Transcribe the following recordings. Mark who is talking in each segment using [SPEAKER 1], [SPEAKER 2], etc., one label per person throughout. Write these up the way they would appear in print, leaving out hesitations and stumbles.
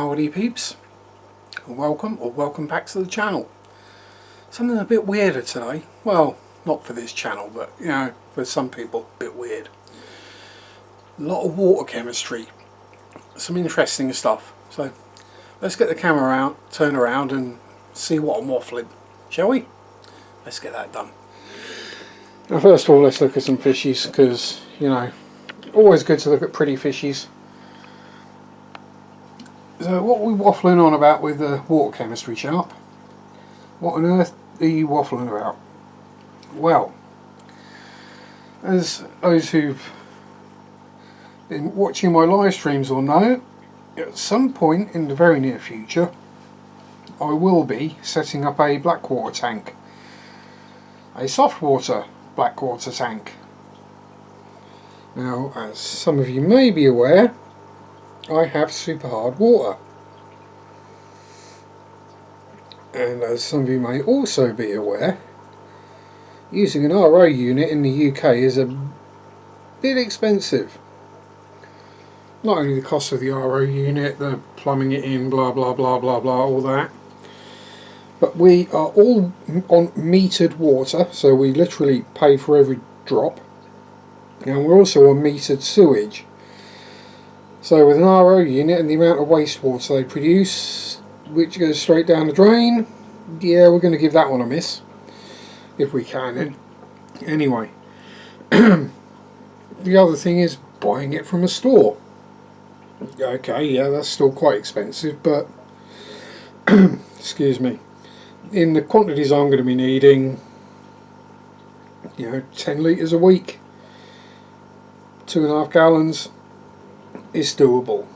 [SPEAKER 1] Howdy peeps, and welcome back to the channel. Something a bit weirder today. Well, not for this channel, but you know, for some people, a bit weird. A lot of water chemistry, some interesting stuff. So let's get the camera out, turn around and see what I'm waffling, shall we? Let's get that done. Now first of all, let's look at some fishies, because you know, always good to look at pretty fishies. So what are we waffling on about with the water chemistry, Sharp? What on earth are you waffling about? Well, as those who've been watching my live streams will know, at some point in the very near future I will be setting up a blackwater tank. A soft water blackwater tank. Now, as some of you may be aware, I have super hard water, and as some of you may also be aware, using an RO unit in the UK is a bit expensive. Not only the cost of the RO unit, the plumbing it in, blah blah blah blah blah, all that, but we are all on metered water, so we literally pay for every drop, and we're also on metered sewage. So with an RO unit and the amount of wastewater they produce, which goes straight down the drain, yeah, we're going to give that one a miss, if we can. Anyway, the other thing is buying it from a store. Okay, yeah, that's still quite expensive, but excuse me, in the quantities I'm going to be needing, you know, 10 litres a week, 2.5 gallons, is doable.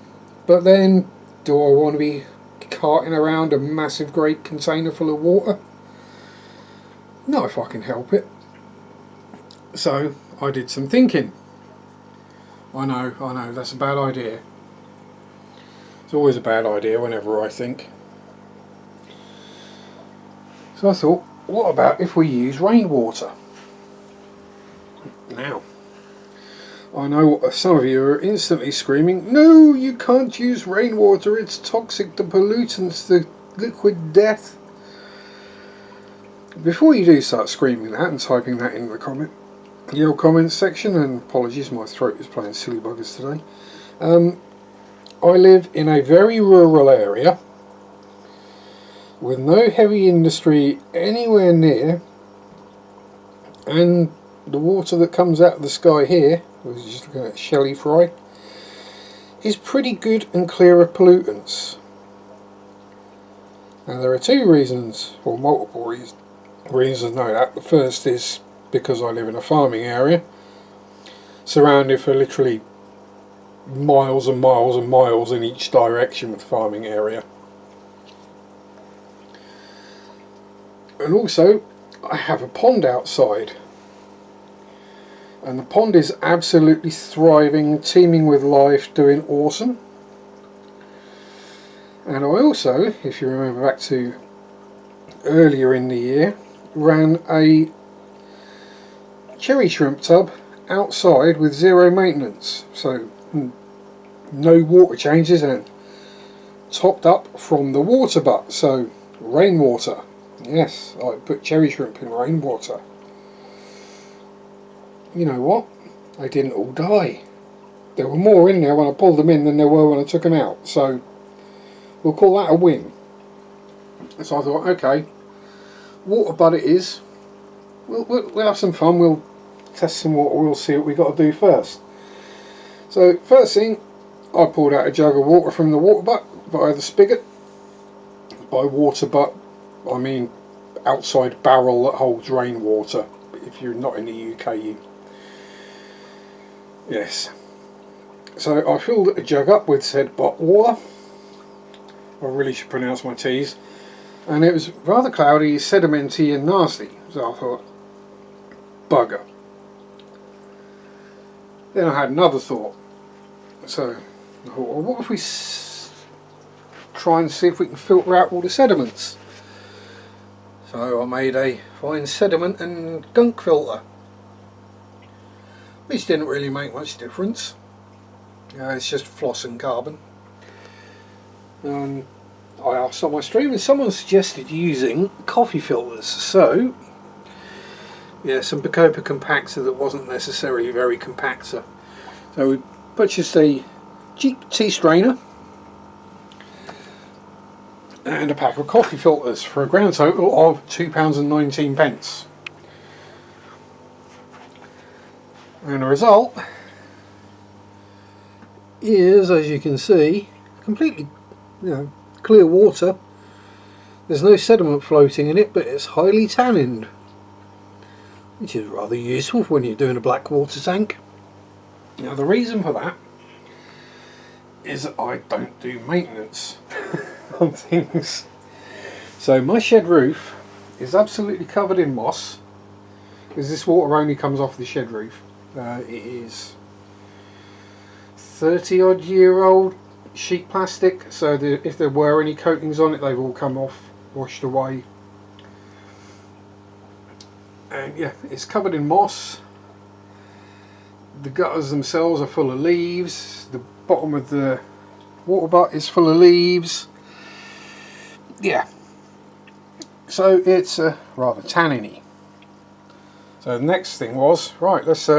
[SPEAKER 1] But then, do I want to be carting around a massive great container full of water? Not if I can help it. So I did some thinking. I know, that's a bad idea. It's always a bad idea whenever I think. So I thought, what about if we use rainwater? Now, I know some of you are instantly screaming, no, you can't use rainwater, it's toxic, the pollutants, the liquid death. Before you do start screaming that and typing that in the old comments section, and apologies, my throat is playing silly buggers today. I live in a very rural area with no heavy industry anywhere near, and the water that comes out of the sky here, I was just looking at Shelley Fry, is pretty good and clear of pollutants. Now there are two reasons, or multiple reasons I know that. The first is because I live in a farming area, surrounded for literally miles and miles and miles in each direction with farming area. And also, I have a pond outside. And the pond is absolutely thriving, teeming with life, doing awesome. And I also, if you remember back to earlier in the year, ran a cherry shrimp tub outside with zero maintenance. So no water changes and topped up from the water butt. So rainwater. Yes, I put cherry shrimp in rainwater. You know what? They didn't all die. There were more in there when I pulled them in than there were when I took them out. So we'll call that a win. So I thought, okay, water butt it is. We'll have some fun. We'll test some water. We'll see what we got to do first. So first thing, I pulled out a jug of water from the water butt via the spigot. By water butt, I mean outside barrel that holds rainwater. If you're not in the UK, yes. So I filled a jug up with said butt water. I really should pronounce my T's. And it was rather cloudy, sedimenty and nasty. So I thought, bugger. Then I had another thought. So I thought, well, what if we try and see if we can filter out all the sediments? So I made a fine sediment and gunk filter, which didn't really make much difference. It's just floss and carbon. I asked on my stream and someone suggested using coffee filters. So yeah, some Bacopa compactor that wasn't necessarily very compactor. So we purchased a cheap tea strainer and a pack of coffee filters for a grand total of £2.19. And the result is, as you can see, completely, clear water. There's no sediment floating in it, but it's highly tanned, which is rather useful when you're doing a black water tank. Now the reason for that is that I don't do maintenance on things. So my shed roof is absolutely covered in moss, because this water only comes off the shed roof. It is 30 odd year old sheet plastic, so if there were any coatings on it, they've all come off, washed away. And yeah, it's covered in moss. The gutters themselves are full of leaves. The bottom of the water butt is full of leaves. Yeah, so it's rather tannin-y. So the next thing was, right, let's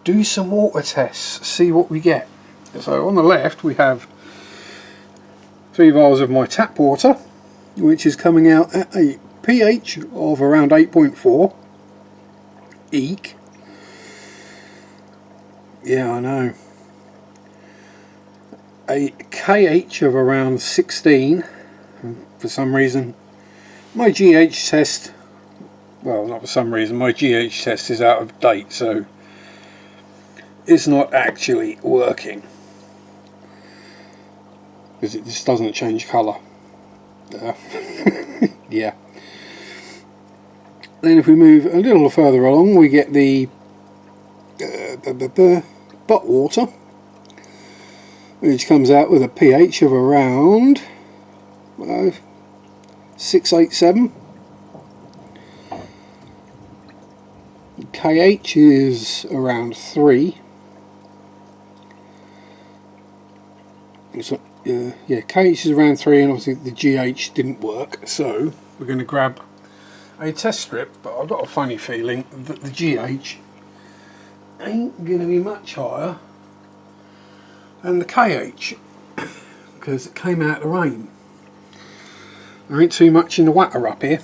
[SPEAKER 1] do some water tests, see what we get. So on the left we have 3 vials of my tap water, which is coming out at a pH of around 8.4. Eek. Yeah, I know. A KH of around 16. For some reason my GH test, well, not for some reason, my GH test is out of date, so it's not actually working, because it just doesn't change colour. Yeah. Then if we move a little further along, we get the butt water, which comes out with a pH of around 687. KH is around 3. So, yeah, KH is around 3, and obviously the GH didn't work, so we're going to grab a test strip, but I've got a funny feeling that the GH ain't going to be much higher than the KH, because it came out of the rain. There ain't too much in the water up here.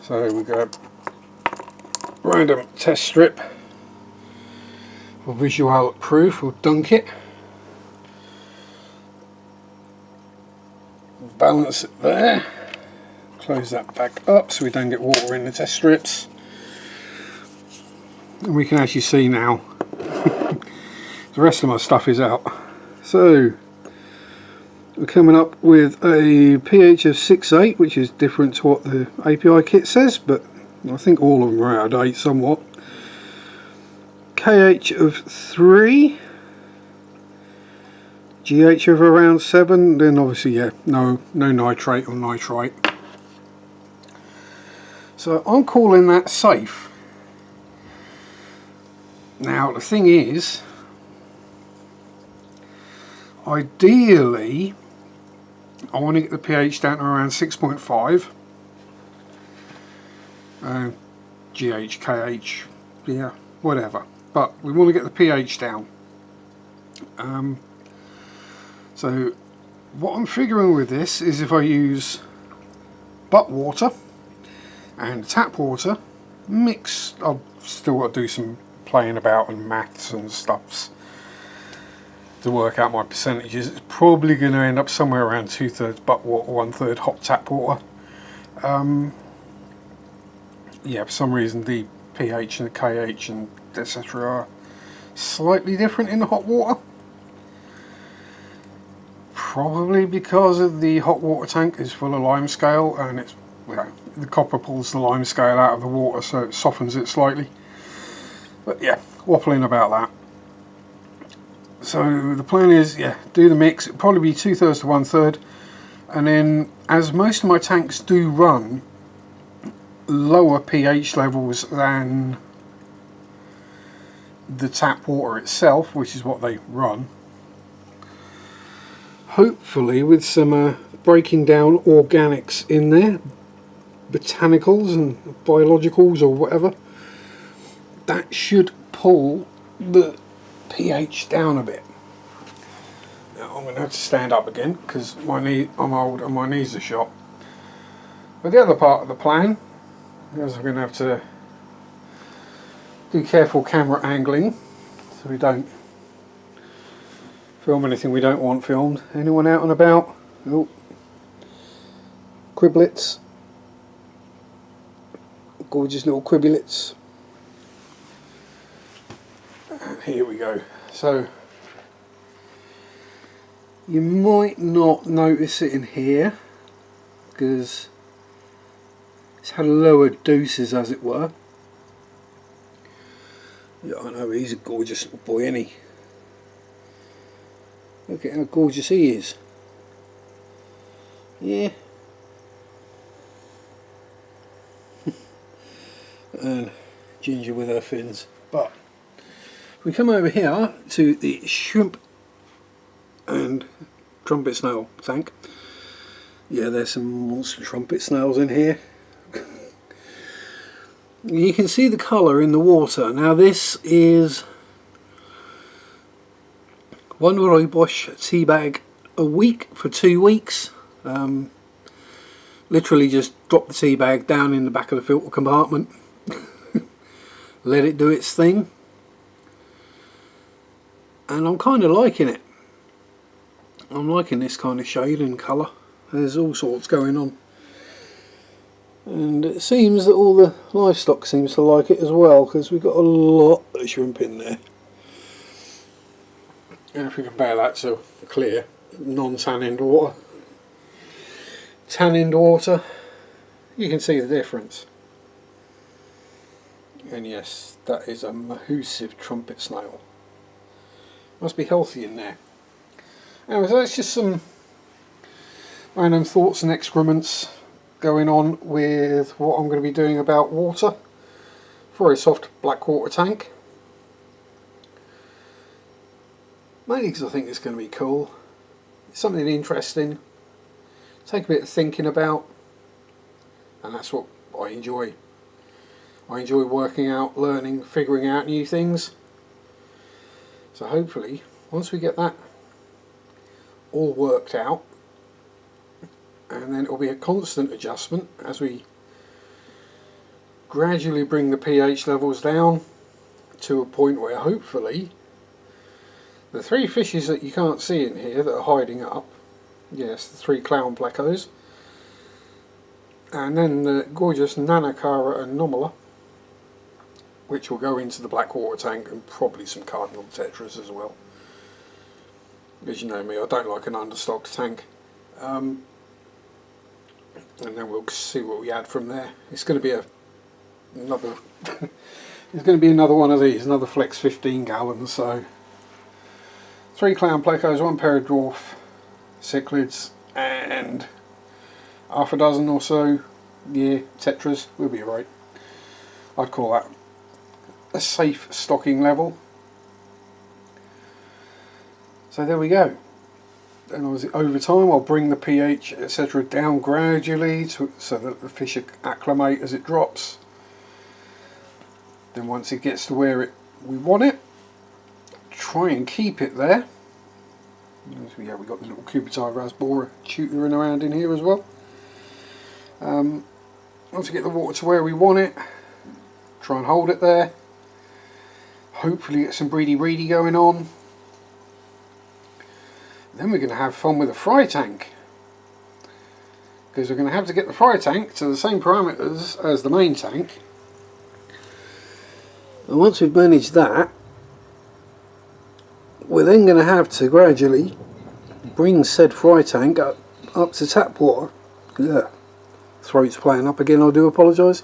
[SPEAKER 1] So we go random test strip for visual proof. We'll dunk it, balance it there, close that back up so we don't get water in the test strips, and we can actually see now the rest of my stuff is out. So we're coming up with a pH of 6.8, which is different to what the API kit says, but I think all of them are out of date somewhat. KH of 3, GH of around 7, then obviously, yeah, no nitrate or nitrite. So I'm calling that safe. Now the thing is, ideally I want to get the pH down to around 6.5. GH, KH, yeah, whatever. But we want to get the pH down. So what I'm figuring with this is, if I use butt water and tap water mix, I've still got to do some playing about and maths and stuffs to work out my percentages. It's probably going to end up somewhere around 2/3 butt water, 1/3 hot tap water. Yeah, for some reason the pH and the KH and etc. are slightly different in the hot water. Probably because of the hot water tank is full of limescale, and it's, the copper pulls the limescale out of the water, so it softens it slightly. But yeah, waffling about that. So the plan is, yeah, do the mix. It'll probably be 2/3 to 1/3, and then, as most of my tanks do run lower pH levels than the tap water itself, which is what they run. Hopefully with some breaking down organics in there, botanicals and biologicals or whatever, that should pull the pH down a bit. Now I'm going to have to stand up again because I'm old and my knees are shot. But the other part of the plan is I'm going to have to do careful camera angling so we don't film anything we don't want filmed. Anyone out and about? Oh, quiblets, gorgeous little quiblets. And here we go. So you might not notice it in here because it's had lower deuces, as it were. Yeah, I know, he's a gorgeous little boy, isn't he? Look at how gorgeous he is. Yeah. And Ginger with her fins. But if we come over here to the shrimp and trumpet snail tank. Yeah, there's some monster trumpet snails in here. You can see the colour in the water. Now this is one rooibos tea bag a week for 2 weeks. Literally just drop the tea bag down in the back of the filter compartment. Let it do its thing. And I'm kind of liking it. I'm liking this kind of shade and colour. There's all sorts going on. And it seems that all the livestock seems to like it as well, because we've got a lot of shrimp in there. And if we compare that to clear, non-tannined water, tannined water, you can see the difference. And yes, that is a massive trumpet snail. Must be healthy in there. Anyway, so that's just some random thoughts and excrements going on with what I'm going to be doing about water for a soft black water tank. Mainly because I think it's going to be cool. It's something interesting. Take a bit of thinking about, and that's what I enjoy. I enjoy working out, learning, figuring out new things. So hopefully, once we get that all worked out, and then it will be a constant adjustment as we gradually bring the pH levels down to a point where hopefully the 3 fishes that you can't see in here that are hiding up, yes, the 3 clown plecos, and then the gorgeous Nanacara and Nomala, which will go into the black water tank, and probably some cardinal tetras as well. As you know me, I don't like an understocked tank. And then we'll see what we add from there. It's going to be another it's going to be another one of these, another Flex 15 gallons. So 3 clown plecos, 1 pair of dwarf cichlids, and half a dozen or so, yeah, tetras. We'll be alright. I'd call that a safe stocking level. So there we go. And obviously over time I'll bring the pH etc down gradually so that the fish acclimate as it drops. Then once it gets to where we want it, try and keep it there. Yeah, we've got the little cubital rasbora tutoring around in here as well. Once we get the water to where we want it, try and hold it there. Hopefully get some breedy going on. Then we're going to have fun with a fry tank, because we're going to have to get the fry tank to the same parameters as the main tank. And once we've managed that, we're then going to have to gradually bring said fry tank up to tap water. Yeah, throat's playing up again, I do apologise.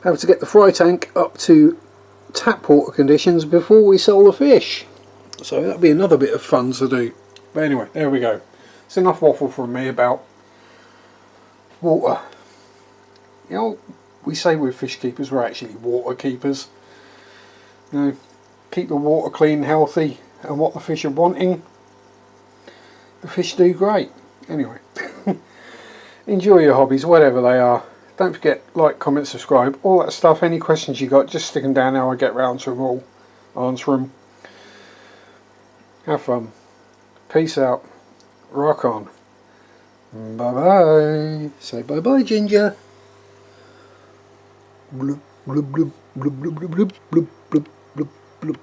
[SPEAKER 1] Have to get the fry tank up to tap water conditions before we sell the fish. So that'll be another bit of fun to do. But anyway, there we go. It's enough waffle from me about water. You know, we say we're fish keepers, we're actually water keepers. You know, keep the water clean, healthy, and what the fish are wanting, the fish do great. Anyway, enjoy your hobbies, whatever they are. Don't forget, like, comment, subscribe, all that stuff. Any questions you got, just stick them down there. I get round to them all, answer them. Have fun. Peace out. Rock on. Bye bye. Say bye bye, Ginger. Bloop, bloop, bloop, bloop, bloop, bloop, bloop, bloop, bloop, bloop.